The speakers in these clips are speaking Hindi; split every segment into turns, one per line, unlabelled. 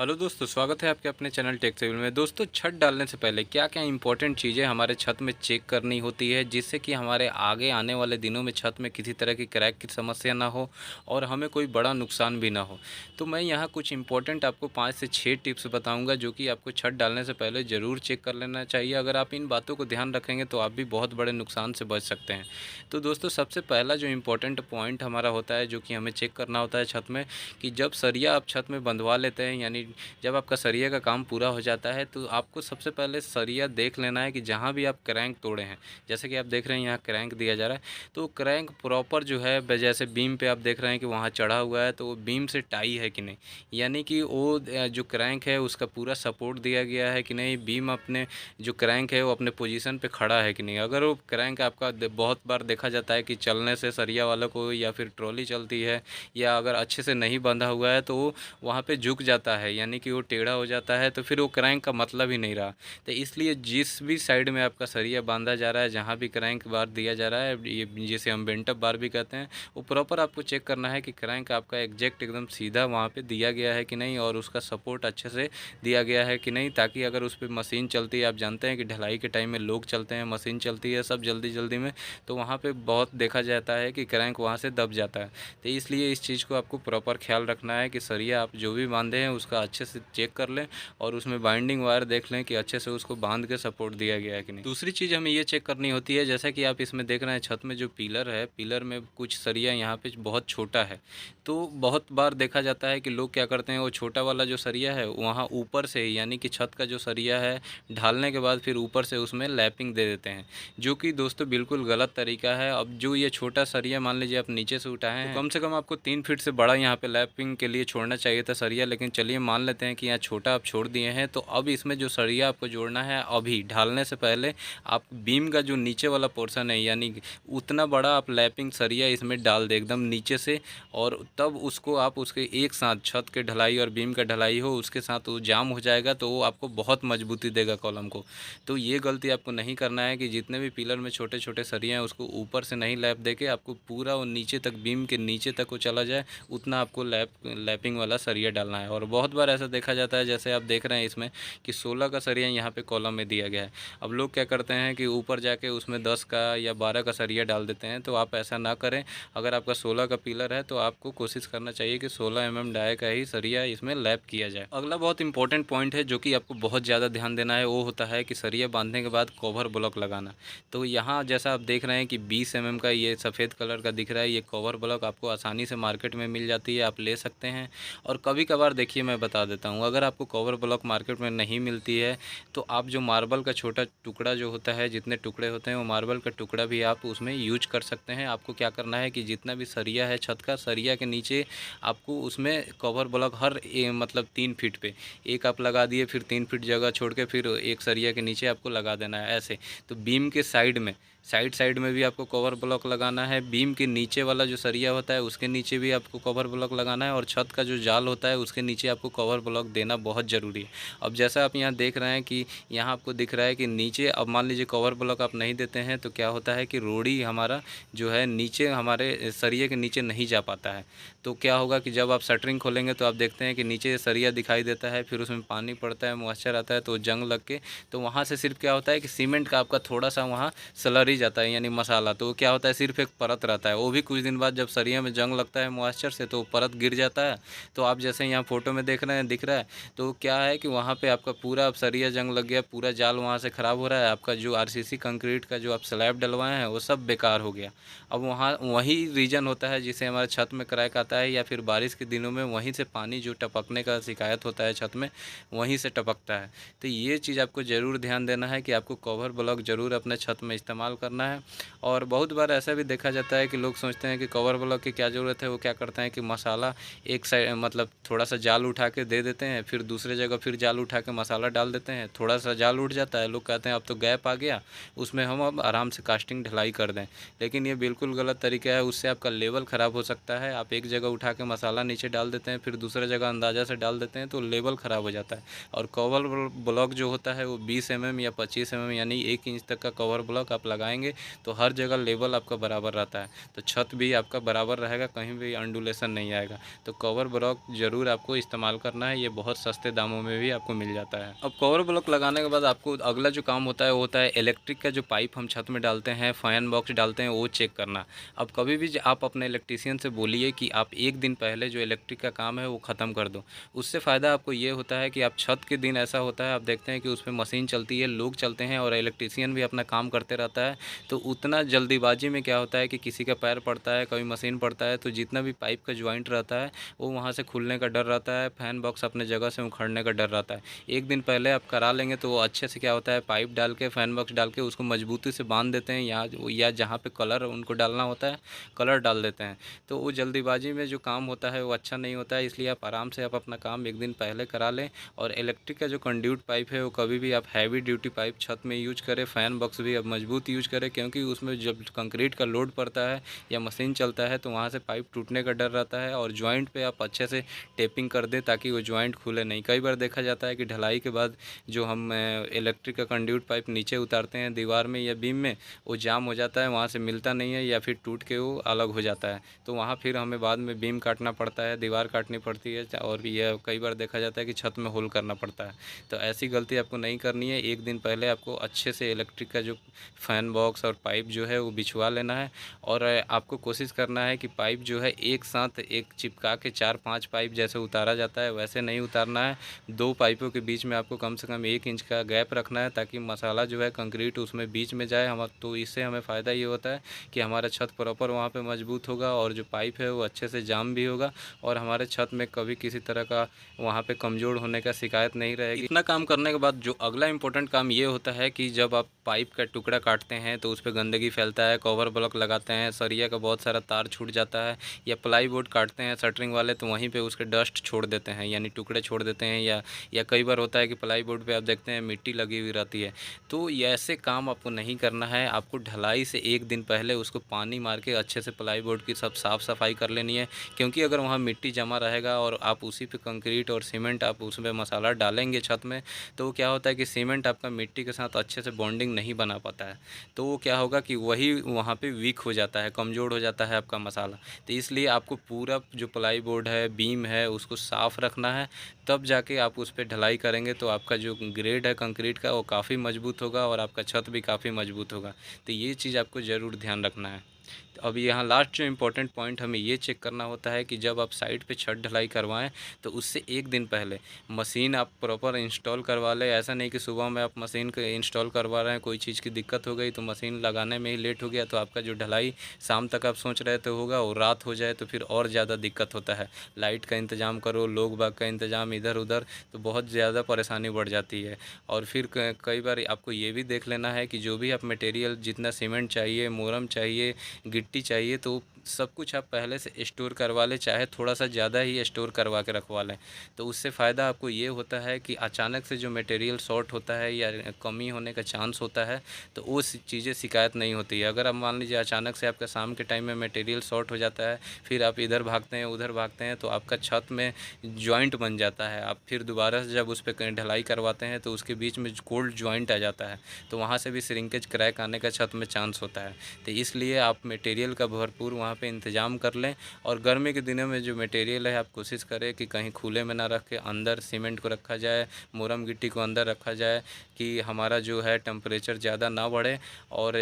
हेलो दोस्तों, स्वागत है आपके अपने चैनल टेक सेविल में। दोस्तों, छत डालने से पहले क्या क्या इंपॉर्टेंट चीज़ें हमारे छत में चेक करनी होती है, जिससे कि हमारे आगे आने वाले दिनों में छत में किसी तरह की क्रैक की समस्या ना हो और हमें कोई बड़ा नुकसान भी ना हो। तो मैं यहाँ कुछ इंपॉर्टेंट आपको 5 से 6 टिप्स बताऊँगा, जो कि आपको छत डालने से पहले ज़रूर चेक कर लेना चाहिए। अगर आप इन बातों को ध्यान रखेंगे तो आप भी बहुत बड़े नुकसान से बच सकते हैं। तो दोस्तों, सबसे पहला जो इम्पोर्टेंट पॉइंट हमारा होता है, जो कि हमें चेक करना होता है छत में, कि जब सरिया आप छत में बंधवा लेते हैं, यानी जब आपका सरिया का काम पूरा हो जाता है, तो आपको सबसे पहले सरिया देख लेना है कि जहाँ भी आप क्रैंक तोड़े हैं, जैसे कि आप देख रहे हैं यहाँ क्रैंक दिया जा रहा है, तो क्रैंक प्रॉपर जो है जैसे बीम पे आप देख रहे हैं कि वहाँ चढ़ा हुआ है, तो वो बीम से टाई है कि नहीं, यानी कि वो जो क्रैंक है उसका पूरा सपोर्ट दिया गया है कि नहीं, बीम अपने जो क्रैंक है वो अपने पोजीशन पे खड़ा है कि नहीं। अगर वो क्रैंक आपका बहुत बार देखा जाता है कि चलने से सरिया वालों को, या फिर ट्रॉली चलती है, या अगर अच्छे से नहीं बंधा हुआ है तो वो वहाँ पे झुक जाता है, यानी कि वो टेढ़ा हो जाता है, तो फिर वो क्रैंक का मतलब ही नहीं रहा। तो इसलिए जिस भी साइड में आपका सरिया बांधा जा रहा है, जहाँ भी क्रैंक बार दिया जा रहा है, ये जिसे हम बेंटअप बार भी कहते हैं, वो प्रॉपर आपको चेक करना है कि क्रैंक आपका एग्जैक्ट एकदम सीधा वहाँ पे दिया गया है कि नहीं, और उसका सपोर्ट अच्छे से दिया गया है कि नहीं, ताकि अगर उस पर मशीन चलती है, आप जानते हैं कि ढलाई के टाइम में लोग चलते हैं, मशीन चलती है सब जल्दी जल्दी में, तो वहाँ पर बहुत देखा जाता है कि क्रैंक वहाँ से दब जाता है। तो इसलिए इस चीज़ को आपको प्रॉपर ख्याल रखना है कि सरिया आप जो भी बांधे हैं उसका अच्छे से चेक कर लें, और उसमें बाइंडिंग वायर देख लें कि अच्छे से उसको बांध के सपोर्ट दिया गया है कि नहीं। दूसरी चीज़ हमें ये चेक करनी होती है, जैसा कि आप इसमें देख रहे हैं छत में जो पिलर है, पिलर में कुछ सरिया यहाँ पे बहुत छोटा है। तो बहुत बार देखा जाता है कि लोग क्या करते हैं, वो छोटा वाला जो सरिया है वहाँ ऊपर से, यानी कि छत का जो सरिया है ढालने के बाद फिर ऊपर से उसमें लैपिंग दे देते हैं, जो कि दोस्तों बिल्कुल गलत तरीका है। अब जो ये छोटा सरिया मान लीजिए आप नीचे से उठाए हैं, तो कम से कम आपको 3 फीट से बड़ा यहाँ पे लैपिंग के लिए छोड़ना चाहिए था सरिया, लेकिन चलिए मान लेते हैं कि यहाँ छोटा आप छोड़ दिए हैं। तो अब इसमें जो सरिया आपको जोड़ना है, अभी ढालने से पहले आप बीम का जो नीचे वाला पोर्शन है, यानी उतना बड़ा आप लैपिंग सरिया इसमें डाल दें एकदम नीचे से, और तब उसको आप उसके एक साथ छत के ढलाई और बीम का ढलाई हो उसके साथ वो जाम हो जाएगा, तो वो आपको बहुत मजबूती देगा कॉलम को। तो ये गलती आपको नहीं करना है कि जितने भी पिलर में छोटे छोटे सरिया हैं उसको ऊपर से नहीं लैप देके आपको पूरा वो नीचे तक, बीम के नीचे तक वो चला जाए, उतना आपको लैपिंग वाला सरिया डालना है। और बहुत बार ऐसा देखा जाता है, जैसे आप देख रहे हैं इसमें कि 16 का सरिया यहाँ पे कॉलम में दिया गया है। अब लोग क्या करते हैं कि ऊपर जाके उसमें 10 का या 12 का सरिया डाल देते हैं, तो आप ऐसा ना करें। अगर आपका 16 का पिलर है तो आपको कोशिश करना चाहिए कि 16 mm डाई का ही सरिया इसमें लैप किया जाए। अगला बहुत इंपॉर्टेंट पॉइंट है, जो कि आपको बहुत ज़्यादा ध्यान देना है, वो होता है कि सरिया बांधने के बाद कवर ब्लॉक लगाना। तो यहाँ जैसा आप देख रहे हैं कि 20 mm का ये सफ़ेद कलर का दिख रहा है, ये कवर ब्लॉक आपको आसानी से मार्केट में मिल जाती है, आप ले सकते हैं। और कभी कभार देखिए, मैं बता देता हूँ, अगर आपको कवर ब्लॉक मार्केट में नहीं मिलती है तो आप जो मार्बल का छोटा टुकड़ा जो होता है, जितने टुकड़े होते हैं वो मार्बल का टुकड़ा भी आप उसमें यूज कर सकते हैं। आपको क्या करना है कि जितना भी सरिया है छत का, सरिया के नीचे आपको उसमें कवर ब्लॉक हर मतलब 3 फीट पे एक आप लगा दिए, फिर 3 फीट जगह छोड़ के फिर एक सरिया के नीचे आपको लगा देना है ऐसे। तो बीम के साइड में, साइड में भी आपको कवर ब्लॉक लगाना है, बीम के नीचे वाला जो सरिया होता है उसके नीचे भी आपको कवर ब्लॉक लगाना है, और छत का जो जाल होता है उसके नीचे आपको कवर ब्लॉक देना बहुत ज़रूरी है। अब जैसा आप यहाँ देख रहे हैं कि यहाँ आपको दिख रहा है कि नीचे, अब मान लीजिए कवर ब्लॉक आप नहीं देते हैं तो क्या होता है कि रोड़ी हमारा जो है नीचे हमारे सरिये के नीचे नहीं जा पाता है। तो क्या होगा कि जब आप शटरिंग खोलेंगे तो आप देखते हैं कि नीचे सरिया दिखाई देता है, फिर उसमें पानी पड़ता है, मॉइस्चर आता है, तो जंग लग के, तो वहाँ से सिर्फ क्या होता है कि सीमेंट का आपका थोड़ा सा वहाँ स्लरी जाता है, यानी मसाला। तो क्या होता है, सिर्फ एक परत रहता है, वो भी कुछ दिन बाद जब सरिया में जंग लगता है मॉइस्चर से तो परत गिर जाता है। तो आप जैसे यहाँ फोटो में देख रहे हैं, दिख रहा है, तो क्या है कि वहाँ पे आपका पूरा अब सरिया जंग लग गया, पूरा जाल वहाँ से ख़राब हो रहा है, आपका जो आरसीसी कंक्रीट का जो आप स्लैब डलवाए हैं वो सब बेकार हो गया। अब वहाँ वही रीज़न होता है जिससे हमारे छत में क्रैक आता है, या फिर बारिश के दिनों में वहीं से पानी जो टपकने का शिकायत होता है छत में, वहीं से टपकता है। तो ये चीज़ आपको ज़रूर ध्यान देना है कि आपको कवर ब्लॉक ज़रूर अपने छत में इस्तेमाल करना है। और बहुत बार ऐसा भी देखा जाता है कि लोग सोचते हैं कि कवर ब्लॉक की क्या ज़रूरत है, वो क्या करते हैं कि मसाला एक साइड, मतलब थोड़ा सा जाल उठा के दे देते हैं, फिर दूसरे जगह फिर जाल उठा के मसाला डाल देते हैं, थोड़ा सा जाल उठ जाता है, लोग कहते हैं अब तो गैप आ गया, उसमें हम अब आराम से कास्टिंग ढलाई कर दें। लेकिन ये बिल्कुल गलत तरीका है, उससे आपका लेवल ख़राब हो सकता है। आप एक जगह उठा के मसाला नीचे डाल देते हैं, फिर दूसरे जगह अंदाज़ा से डाल देते हैं, तो लेवल ख़राब हो जाता है। और कवर ब्लॉक जो होता है वो 20 mm या 25 mm यानी 1 इंच तक का कवर ब्लॉक आप लगाएंगे तो हर जगह लेवल आपका बराबर रहता है, तो छत भी आपका बराबर रहेगा, कहीं भी अंडुलेशन नहीं आएगा। तो कवर ब्लॉक ज़रूर आपको इस्तेमाल करना है, ये बहुत सस्ते दामों में भी आपको मिल जाता है। अब कवर ब्लॉक लगाने के बाद आपको अगला जो काम होता है वो होता है इलेक्ट्रिक का जो पाइप हम छत में डालते हैं, फ़ैन बॉक्स डालते हैं, वो चेक करना। अब कभी भी आप अपने इलेक्ट्रीशियन से बोलिए कि आप 1 दिन पहले जो इलेक्ट्रिक का काम है वो ख़त्म कर दो। उससे फ़ायदा आपको ये होता है कि आप छत के दिन ऐसा होता है, आप देखते हैं कि उसमें मशीन चलती है, लोग चलते हैं और इलेक्ट्रीशियन भी अपना काम करते रहता है। तो उतना जल्दीबाजी में क्या होता है कि किसी का पैर पड़ता है, कभी मशीन पड़ता है, तो जितना भी पाइप का जॉइंट रहता है वो वहाँ से खुलने का डर रहता है, फ़ैन बॉक्स अपने जगह से उखड़ने का डर रहता है। 1 दिन पहले आप करा लेंगे तो वो अच्छे से क्या होता है, पाइप डाल के फ़ैन बॉक्स डाल के उसको मजबूती से बांध देते हैं, या जहाँ पे कलर उनको डालना होता है, कलर डाल देते हैं। तो वो जल्दीबाजी में जो काम होता है वो अच्छा नहीं होता है, इसलिए आप आराम से आप अपना काम 1 दिन पहले करा लें। और इलेक्ट्रिक का जो कंड्यूट पाइप है वो कभी भी आप हैवी ड्यूटी पाइप छत में यूज करें, फ़ैन बॉक्स भी आप मजबूत यूज करें, क्योंकि उसमें जब कंक्रीट का लोड पड़ता है या मशीन चलता है तो वहाँ से पाइप टूटने का डर रहता है। और जॉइंट पे आप अच्छे से टेपिंग कर दें ताकि वो जॉइंट खुले नहीं। कई बार देखा जाता है कि ढलाई के बाद जो हम इलेक्ट्रिक का कंड्यूट पाइप नीचे उतारते हैं दीवार में या बीम में, वो जाम हो जाता है, वहाँ से मिलता नहीं है या फिर टूट के वो अलग हो जाता है। तो वहाँ फिर हमें बाद में बीम काटना पड़ता है, दीवार काटनी पड़ती है, और यह कई बार देखा जाता है कि छत में होल करना पड़ता है। तो ऐसी गलती आपको नहीं करनी है। 1 दिन पहले आपको अच्छे से इलेक्ट्रिक का जो फ़ैन बॉक्स और पाइप जो है वो बिछवा लेना है। और आपको कोशिश करना है कि पाइप जो है एक साथ एक चिपका के 4-5 पाइप जैसे उतारा जाता है वैसे नहीं उतारना है। 2 पाइपों के बीच में आपको कम से कम 1 इंच का गैप रखना है ताकि मसाला जो है कंक्रीट उसमें बीच में जाए। हम तो इससे हमें फ़ायदा ये होता है कि हमारा छत प्रॉपर वहाँ पे मजबूत होगा और जो पाइप है वो अच्छे से जाम भी होगा और हमारे छत में कभी किसी तरह का वहाँ पे कमज़ोर होने का शिकायत नहीं रहेगी। इतना काम करने के बाद जो अगला इम्पोर्टेंट काम ये होता है कि जब आप पाइप का टुकड़ा काटते हैं तो उस पर गंदगी फैलता है, कवर ब्लॉक लगाते हैं, सरिया का बहुत सारा तार छूट जाता है, या प्लाई बोर्ड काटते हैं शटरिंग वाले तो वहीं पे उसके डस्ट छोड़ देते हैं, यानी टुकड़े छोड़ देते हैं, या कई बार होता है कि प्लाई बोर्ड पे आप देखते हैं मिट्टी लगी हुई रहती है। तो ये ऐसे काम आपको नहीं करना है। आपको ढलाई से 1 दिन पहले उसको पानी मार के अच्छे से प्लाई बोर्ड की सब साफ़ सफाई कर लेनी है, क्योंकि अगर वहाँ मिट्टी जमा रहेगा और आप उसी पे कंक्रीट और सीमेंट आप उसमें मसाला डालेंगे छत में, तो क्या होता है कि सीमेंट आपका मिट्टी के साथ अच्छे से बॉन्डिंग नहीं बना पाता है। तो वो क्या होगा कि वही वहाँ पे वीक हो जाता है, कमज़ोर हो जाता है आपका मसाला। तो इसलिए आपको पूरा जो प्लाई बोर्ड है, बीम है, उसको साफ़ रखना है, तब जाके आप उस पे ढलाई करेंगे तो आपका जो ग्रेड है कंक्रीट का वो काफ़ी मजबूत होगा और आपका छत भी काफ़ी मजबूत होगा। तो ये चीज़ आपको ज़रूर ध्यान रखना है। तो अब यहाँ लास्ट जो इम्पोर्टेंट पॉइंट हमें ये चेक करना होता है कि जब आप साइट पे छत ढलाई करवाएं तो उससे 1 दिन पहले मशीन आप प्रॉपर इंस्टॉल करवा लें। ऐसा नहीं कि सुबह में आप मशीन को इंस्टॉल करवा रहे हैं, कोई चीज़ की दिक्कत हो गई तो मशीन लगाने में ही लेट हो गया तो आपका जो ढलाई शाम तक आप सोच रहे थे होगा और रात हो जाए तो फिर और ज़्यादा दिक्कत होता है। लाइट का इंतज़ाम करो, लोग बाग का इंतज़ाम इधर उधर, तो बहुत ज़्यादा परेशानी बढ़ जाती है। और फिर कई बार आपको ये भी देख लेना है कि जो भी आप मटेरियल जितना सीमेंट चाहिए, मोरम चाहिए, गिट्टी चाहिए, तो सब कुछ आप पहले से स्टोर करवा लें, चाहे थोड़ा सा ज़्यादा ही स्टोर करवा के रखवा लें। तो उससे फ़ायदा आपको ये होता है कि अचानक से जो मटेरियल शॉर्ट होता है या कमी होने का चांस होता है तो वो चीज़ें शिकायत नहीं होती है। अगर आप मान लीजिए अचानक से आपका शाम के टाइम में मटेरियल शॉर्ट हो जाता है, फिर आप इधर भागते हैं उधर भागते हैं, तो आपका छत में जॉइंट बन जाता है। आप फिर दोबारा से जब उस पर ढलाई करवाते हैं तो उसके बीच में कोल्ड जॉइंट आ जाता है, तो वहाँ से भी श्रिंकेज क्रैक आने का छत में चांस होता है। तो इसलिए आप मटेरियल का भरपूर वहाँ पे इंतज़ाम कर लें। और गर्मी के दिनों में जो मटेरियल है आप कोशिश करें कि कहीं खुले में ना रख के अंदर सीमेंट को रखा जाए, मोरम गिट्टी को अंदर रखा जाए कि हमारा जो है टेम्परेचर ज़्यादा ना बढ़े। और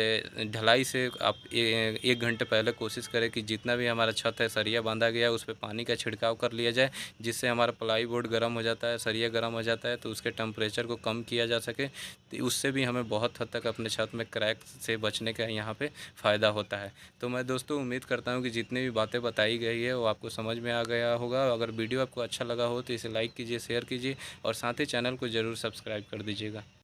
ढलाई से आप 1 घंटे पहले कोशिश करें कि जितना भी हमारा छत है सरिया बांधा गया है उस पर पानी का छिड़काव कर लिया जाए, जिससे हमारा प्लाई बोर्ड गर्म हो जाता है, सरिया गर्म हो जाता है, तो उसके टेम्परेचर को कम किया जा सके। तो उससे भी हमें बहुत हद तक अपने छत में क्रैक से बचने का यहाँ पे फ़ायदा होता है। तो मैं दोस्तों उम्मीद करता हूँ कि जितनी भी बातें बताई गई है वो आपको समझ में आ गया होगा। अगर वीडियो आपको अच्छा लगा हो तो इसे लाइक कीजिए, शेयर कीजिए और साथ ही चैनल को ज़रूर सब्सक्राइब कर दीजिएगा।